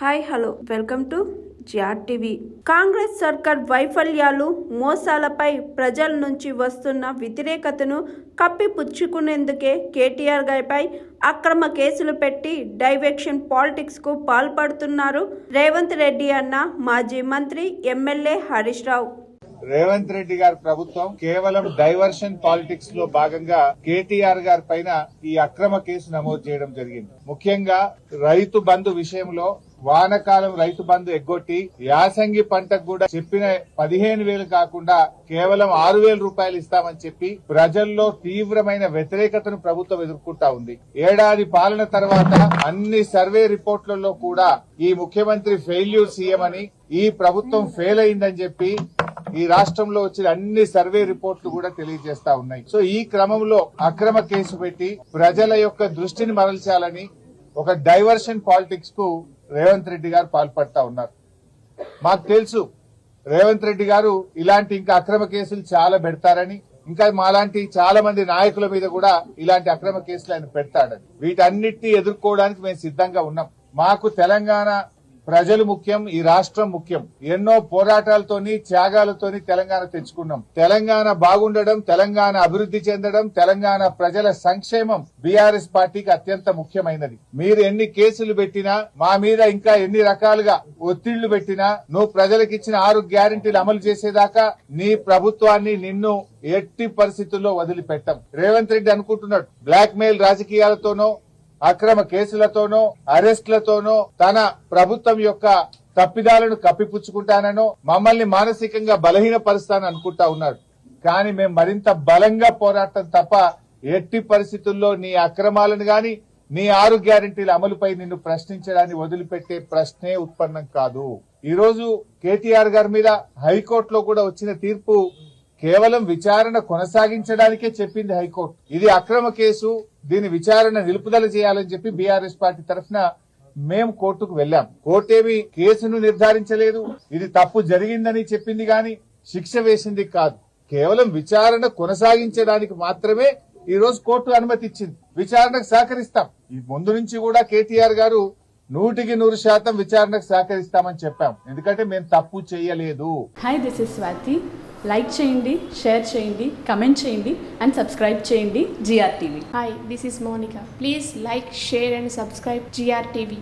Hi hello welcome to GRTV. Congress సర్కార్ వైఫల్యాలు, మోసాలపై ప్రజల నుంచి వస్తున్న వ్యతిరేకతను కప్పిపుచ్చుకునేందుకే కేటీఆర్ గారిపై అక్రమ కేసులు పెట్టి డైవర్షన్ పాలిటిక్స్ కు పాల్పడుతున్నారు రేవంత్ రెడ్డి అన్న మాజీ మంత్రి ఎమ్మెల్యే హరీష్ రావు. రేవంత్ రెడ్డి గారి ప్రభుత్వం కేవలం డైవర్షన్ పాలిటిక్స్ లో భాగంగా కేటీఆర్ గారి పైన ఈ అక్రమ కేసు నమోదు చేయడం జరిగింది. ముఖ్యంగా రైతు బంధు విషయంలో వానకాలం రైతు బంధు ఎగ్గొట్టి యాసంగి పంటకు కూడా చెప్పిన 15,000 కాకుండా కేవలం 6,000 రూపాయలు ఇస్తామని చెప్పి ప్రజల్లో తీవ్రమైన వ్యతిరేకతను ప్రభుత్వం ఎదుర్కొంటా ఉంది. ఏడాది పాలన తర్వాత అన్ని సర్వే రిపోర్ట్లలో కూడా ఈ ముఖ్యమంత్రి ఫెయిల్యూర్ సీఎం అని, ఈ ప్రభుత్వం ఫెయిల్ అయిందని చెప్పి ఈ రాష్ట్రంలో వచ్చిన అన్ని సర్వే రిపోర్ట్లు కూడా తెలియజేస్తా ఉన్నాయి. సో ఈ క్రమంలో అక్రమ కేసు పెట్టి ప్రజల యొక్క దృష్టిని మరల్చాలని ఒక డైవర్షన్ పాలిటిక్స్ కు రేవంత్ రెడ్డి గారు పాల్పడతా ఉన్నారు. మాకు తెలుసు రేవంత్ రెడ్డి గారు ఇలాంటి ఇంకా అక్రమ కేసులు చాలా పెడతారని, ఇంకా మాలాంటి చాలా మంది నాయకుల మీద కూడా ఇలాంటి అక్రమ కేసులు ఆయన పెడతాడని. వీటన్నిటిని ఎదుర్కోవడానికి మేము సిద్ధంగా ఉన్నాం. మాకు తెలంగాణ ప్రజలు ముఖ్యం, ఈ రాష్ట్రం ముఖ్యం. ఎన్నో పోరాటాలతోని త్యాగాలతోని తెలంగాణ తెచ్చుకున్నాం. తెలంగాణ బాగుండడం, తెలంగాణ అభివృద్ధి చెందడం, తెలంగాణ ప్రజల సంక్షేమం బీఆర్ఎస్ పార్టీకి అత్యంత ముఖ్యమైనది. మీరు ఎన్ని కేసులు పెట్టినా, మా మీద ఇంకా ఎన్ని రకాలుగా ఒత్తిళ్లు పెట్టినా, నువ్వు ప్రజలకు ఇచ్చిన 6 గ్యారెంటీలు అమలు చేసేదాకా నీ ప్రభుత్వాన్ని నిన్ను ఎట్టి పరిస్థితుల్లో వదిలిపెట్టం. రేవంత్ రెడ్డి అనుకుంటున్నాడు బ్లాక్ మెయిల్ రాజకీయాలతోనో, అక్రమ కేసులతోనో, అరెస్టులతోనో తన ప్రభుత్వం యొక్క తప్పిదాలను కప్పిపుచ్చుకుంటానో, మమ్మల్ని మానసికంగా బలహీనపరుస్తానని అనుకుంటా ఉన్నాడు. కానీ మేము మరింత బలంగా పోరాటం తప్ప ఎట్టి పరిస్థితుల్లో నీ అక్రమాలను గాని, నీ 6 గ్యారెంటీల అమలుపై నిన్ను ప్రశ్నించడాన్ని వదిలిపెట్టే ప్రశ్నే ఉత్పన్నం కాదు. ఈ రోజు కేటీఆర్ గారి మీద హైకోర్టులో కూడా వచ్చిన తీర్పు కేవలం విచారణ కొనసాగించడానికే చెప్పింది హైకోర్టు. ఇది అక్రమ కేసు, దీని విచారణ నిలుపుదల చేయాలని చెప్పి బీఆర్ఎస్ పార్టీ తరఫున మేము కోర్టుకు వెళ్లాం. కోర్టేమి కేసును నిర్ధారించలేదు, ఇది తప్పు జరిగిందని చెప్పింది గాని శిక్ష వేసింది కాదు. కేవలం విచారణ కొనసాగించడానికి మాత్రమే ఈ రోజు కోర్టు అనుమతి ఇచ్చింది. విచారణకు సహకరిస్తాం. ఈ ముందు నుంచి కూడా కేటీఆర్ గారు 100% విచారణకు సహకరిస్తామని చెప్పాం. ఎందుకంటే మేము తప్పు చేయలేదు. Hi, this is Swathi. Like చేయండి, షేర్ చేయండి, కమెంట్ చేయండి అండ్ సబ్స్క్రైబ్ చేయండి GRTV. Hi, this is Monica. Please like, share and subscribe GRTV.